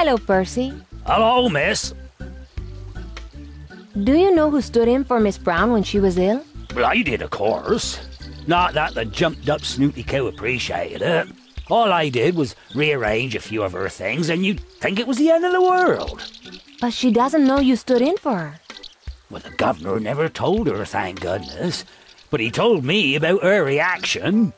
Hello, Percy. Hello, miss. Do you know who stood in for Miss Brown when she was ill? Well, I did, of course. Not that the jumped-up snooty cow appreciated it. All I did was rearrange a few of her things, and you'd think it was the end of the world. But she doesn't know you stood in for her. Well, the governor never told her, thank goodness. But he told me about her reaction.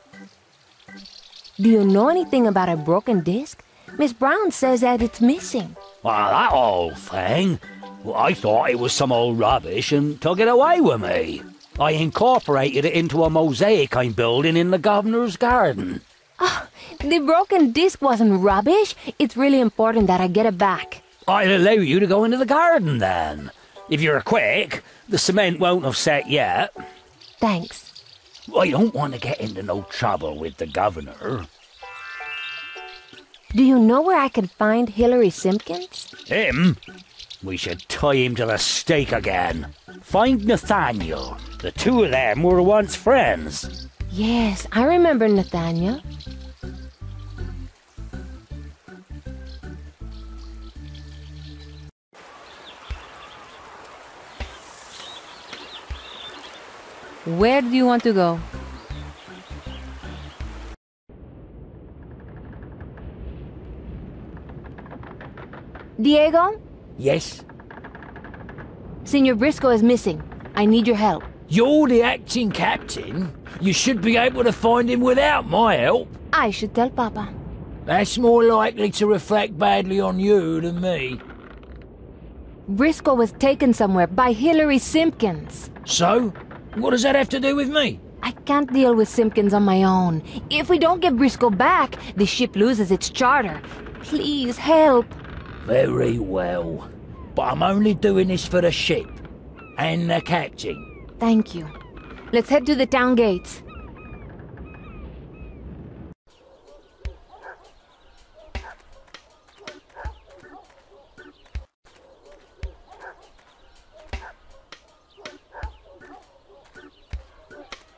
Do you know anything about a broken disc? Miss Brown says that it's missing. Well, that old thing. Well, I thought it was some old rubbish and took it away with me. I incorporated it into a mosaic I'm building in the governor's garden. Oh, the broken disc wasn't rubbish. It's really important that I get it back. I'll allow you to go into the garden then. If you're quick, the cement won't have set yet. Thanks. I don't want to get into no trouble with the governor. Do you know where I could find Hilary Simpkins? Him? We should tie him to the stake again. Find Nathaniel. The two of them were once friends. Yes, I remember Nathaniel. Where do you want to go? Diego? Yes? Senor Briscoe is missing. I need your help. You're the acting captain. You should be able to find him without my help. I should tell Papa. That's more likely to reflect badly on you than me. Briscoe was taken somewhere by Hilary Simpkins. So? What does that have to do with me? I can't deal with Simpkins on my own. If we don't get Briscoe back, the ship loses its charter. Please help. Very well. But I'm only doing this for the ship. And the captain. Thank you. Let's head to the town gates.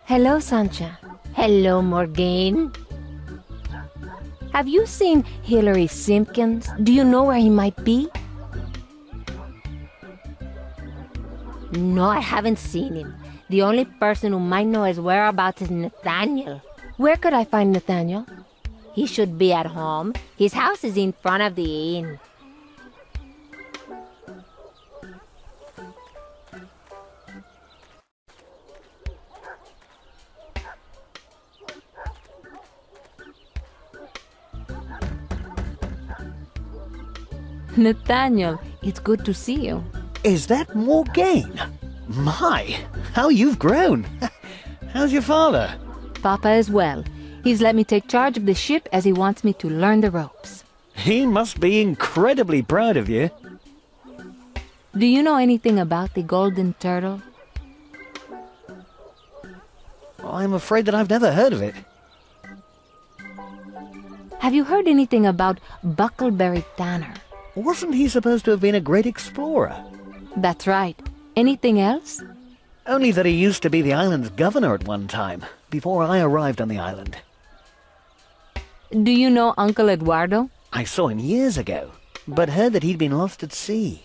Hello, Sancha. Hello, Morgane. Have you seen Hilary Simpkins? Do you know where he might be? No, I haven't seen him. The only person who might know his whereabouts is Nathaniel. Where could I find Nathaniel? He should be at home. His house is in front of the inn. Nathaniel, it's good to see you. Is that Morgane? My, how you've grown. How's your father? Papa is well. He's let me take charge of the ship as he wants me to learn the ropes. He must be incredibly proud of you. Do you know anything about the golden turtle? I'm afraid that I've never heard of it. Have you heard anything about Buckleberry Tanner? Wasn't he supposed to have been a great explorer? That's right. Anything else? Only that he used to be the island's governor at one time, before I arrived on the island. Do you know Uncle Eduardo? I saw him years ago, but heard that he'd been lost at sea.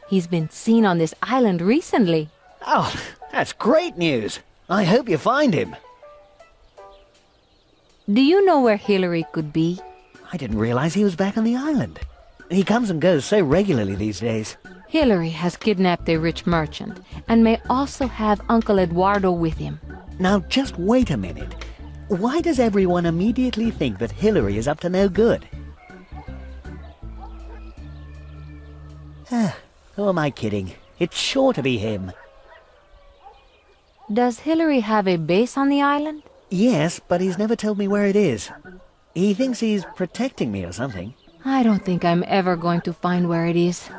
He's been seen on this island recently. Oh, that's great news. I hope you find him. Do you know where Hilary could be? I didn't realize he was back on the island. He comes and goes so regularly these days. Hilary has kidnapped a rich merchant and may also have Uncle Eduardo with him. Now, just wait a minute. Why does everyone immediately think that Hilary is up to no good? Who am I kidding? It's sure to be him. Does Hilary have a base on the island? Yes, but he's never told me where it is. He thinks he's protecting me or something. I don't think I'm ever going to find where it is.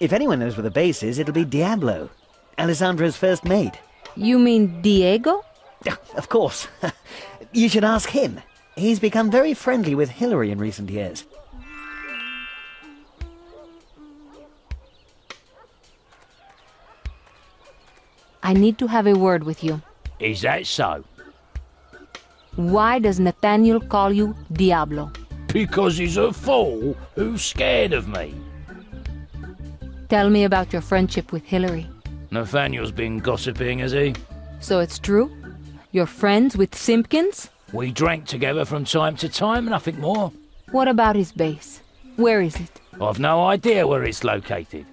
If anyone knows where the base is, it'll be Diablo, Alessandra's first mate. You mean Diego? Of course. You should ask him. He's become very friendly with Hilary in recent years. I need to have a word with you. Is that so? Why does Nathaniel call you Diablo? Because he's a fool who's scared of me. Tell me about your friendship with Hillary. Nathaniel's been gossiping, has he? So it's true? You're friends with Simpkins? We drank together from time to time, nothing more. What about his base? Where is it? I've no idea where it's located.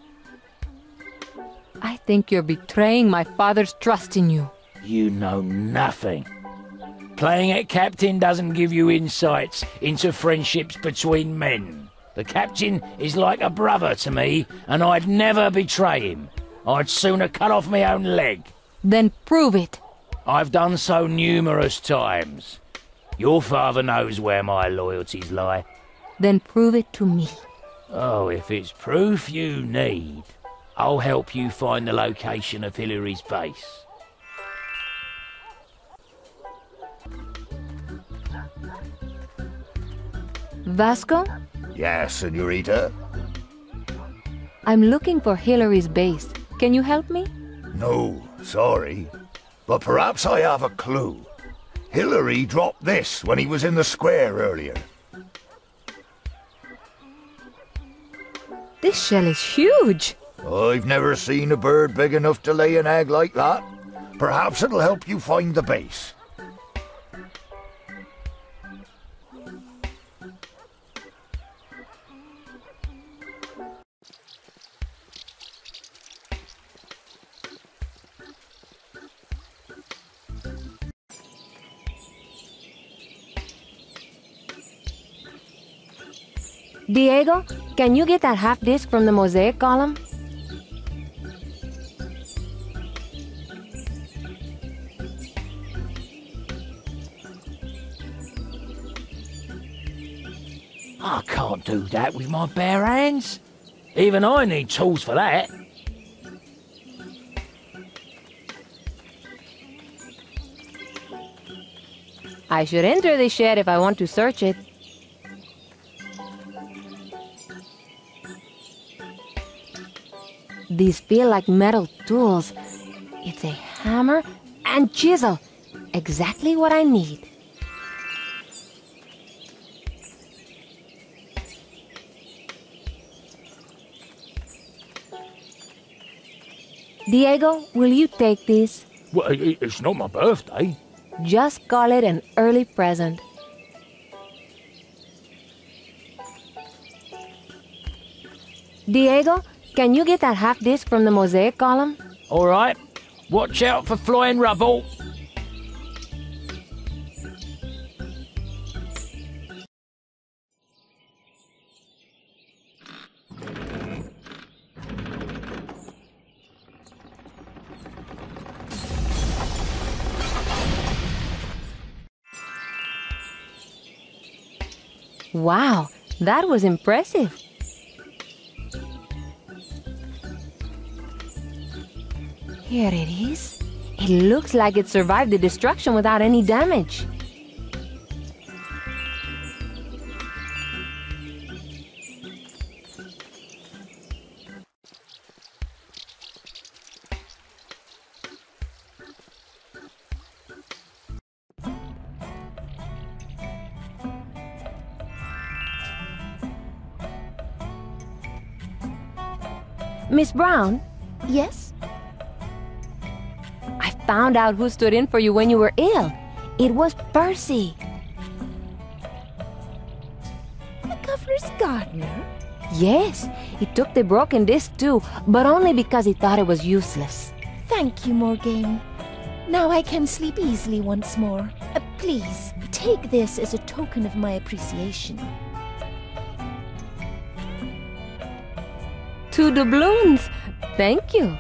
I think you're betraying my father's trust in you. You know nothing. Playing at captain doesn't give you insights into friendships between men. The captain is like a brother to me, and I'd never betray him. I'd sooner cut off my own leg. Then prove it. I've done so numerous times. Your father knows where my loyalties lie. Then prove it to me. Oh, if it's proof you need, I'll help you find the location of Hillary's base. Vasco? Yes, senorita? I'm looking for Hillary's base. Can you help me? No, sorry. But perhaps I have a clue. Hillary dropped this when he was in the square earlier. This shell is huge. I've never seen a bird big enough to lay an egg like that. Perhaps it'll help you find the base. Diego, can you get that half disc from the mosaic column? I can't do that with my bare hands. Even I need tools for that. I should enter the shed if I want to search it. These feel like metal tools. It's a hammer and chisel. Exactly what I need. Diego, will you take this? Well, it's not my birthday. Just call it an early present. Diego, can you get that half disc from the mosaic column? All right. Watch out for flying rubble. Wow, that was impressive. Here it is. It looks like it survived the destruction without any damage. Miss Brown? Yes? I found out who stood in for you when you were ill. It was Percy. The governor's gardener? Yes, he took the broken disc too, but only because he thought it was useless. Thank you, Morgane. Now I can sleep easily once more. Please, take this as a token of my appreciation. 2 doubloons. Thank you.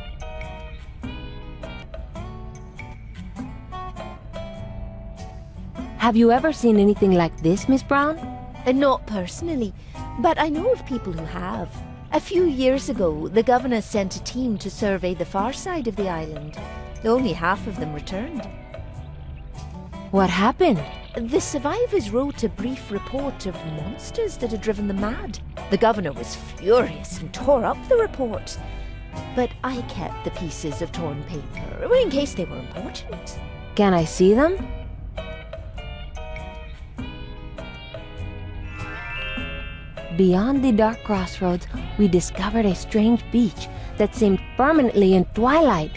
Have you ever seen anything like this, Miss Brown? Not personally, but I know of people who have. A few years ago, the governor sent a team to survey the far side of the island. Only half of them returned. What happened? The survivors wrote a brief report of monsters that had driven them mad. The governor was furious and tore up the report. But I kept the pieces of torn paper, in case they were important. Can I see them? Beyond the dark crossroads, we discovered a strange beach that seemed permanently in twilight.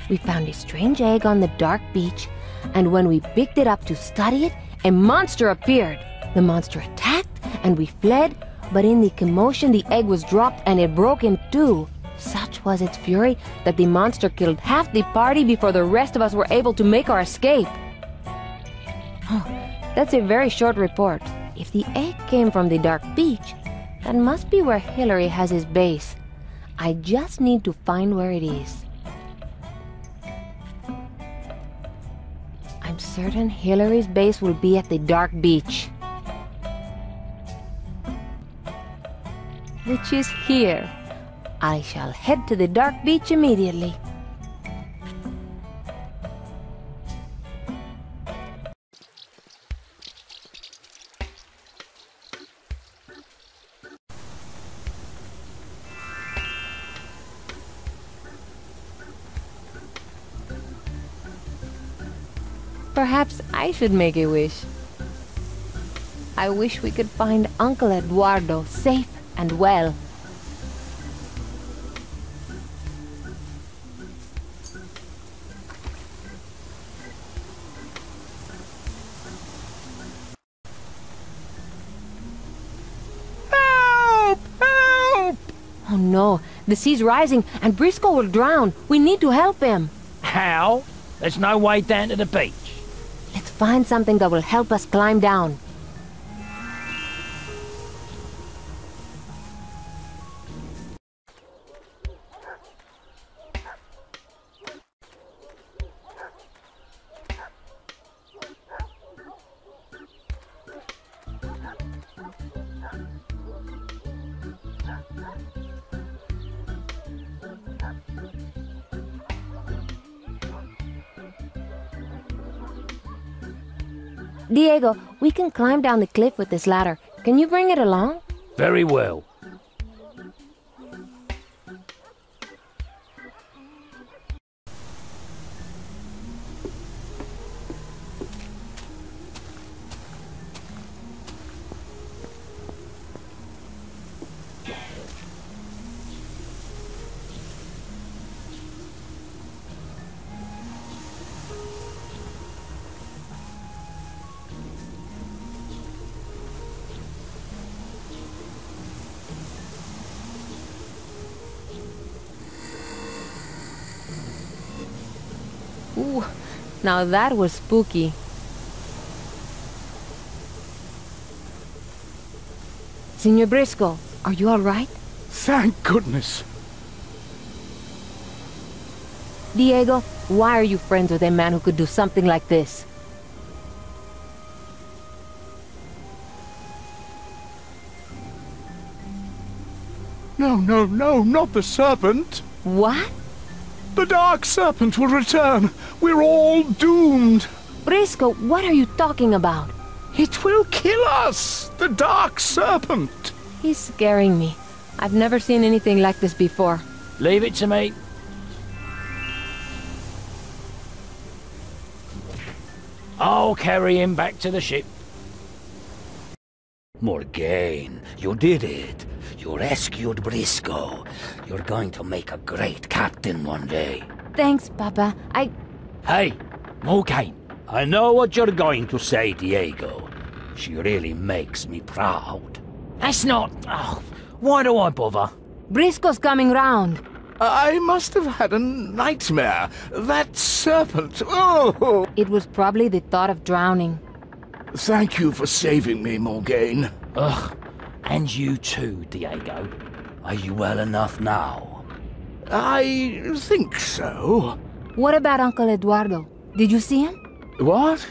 We found a strange egg on the dark beach, and when we picked it up to study it, a monster appeared. The monster attacked, and we fled, but in the commotion the egg was dropped and it broke in two. Such was its fury that the monster killed half the party before the rest of us were able to make our escape. Oh, that's a very short report. If the egg came from the dark beach, that must be where Hillary has his base. I just need to find where it is. I'm certain Hillary's base will be at the dark beach. Which is here. I shall head to the dark beach immediately. Perhaps I should make a wish. I wish we could find Uncle Eduardo safe and well. Help! Help! Oh no, the sea's rising and Briscoe will drown. We need to help him. How? There's no way down to the beach. Let's find something that will help us climb down. Diego, we can climb down the cliff with this ladder. Can you bring it along? Very well. Ooh, now that was spooky. Senor Briscoe, are you all right? Thank goodness. Diego, why are you friends with a man who could do something like this? No, not the serpent. What? The dark serpent will return. We're all doomed. Briscoe, what are you talking about? It will kill us. The dark serpent. He's scaring me. I've never seen anything like this before. Leave it to me. I'll carry him back to the ship. Morgane, you did it. You rescued Briscoe. You're going to make a great captain one day. Thanks, Papa. Hey, Morgane. I know what you're going to say, Diego. She really makes me proud. That's not... Oh, why do I bother? Briscoe's coming round. I must have had a nightmare. That serpent. Oh! It was probably the thought of drowning. Thank you for saving me, Morgane. Ugh, and you too, Diego. Are you well enough now? I think so. What about Uncle Eduardo? Did you see him? What?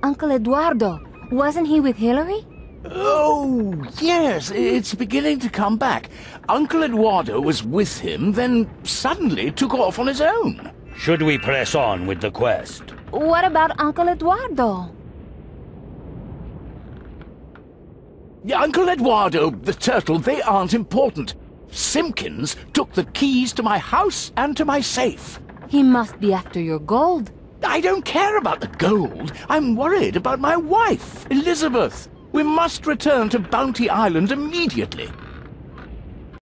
Uncle Eduardo. Wasn't he with Hillary? Oh, yes, it's beginning to come back. Uncle Eduardo was with him, then suddenly took off on his own. Should we press on with the quest? What about Uncle Eduardo? Uncle Eduardo, the turtle, they aren't important. Simpkins took the keys to my house and to my safe. He must be after your gold. I don't care about the gold. I'm worried about my wife, Elizabeth. We must return to Bounty Island immediately.